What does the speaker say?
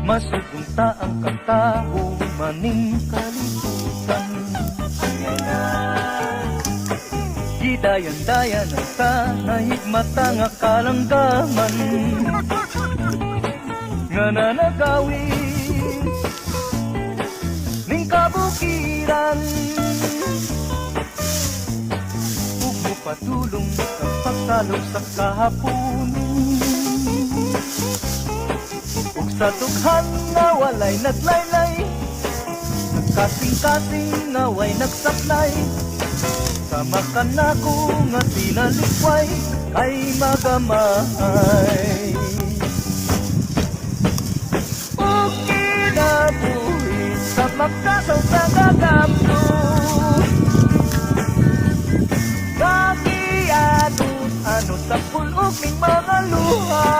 Masugong ang katao maning kalibutan. Gidayan-dayan ang ka nahigmata nga kalanggaman nga nanagawi ning kabukiran. Ug mupadulong ang pagsalog sa kahapon, ug sa dughan nga walay naglaylay, nagkasing-kasing nga way nagsaklay. Sama ka na ko nga sinalikway kay magamay. Ug kinabuhi sa magkasaw sa gagamno, kagianot ano sa pulog ning mga luha.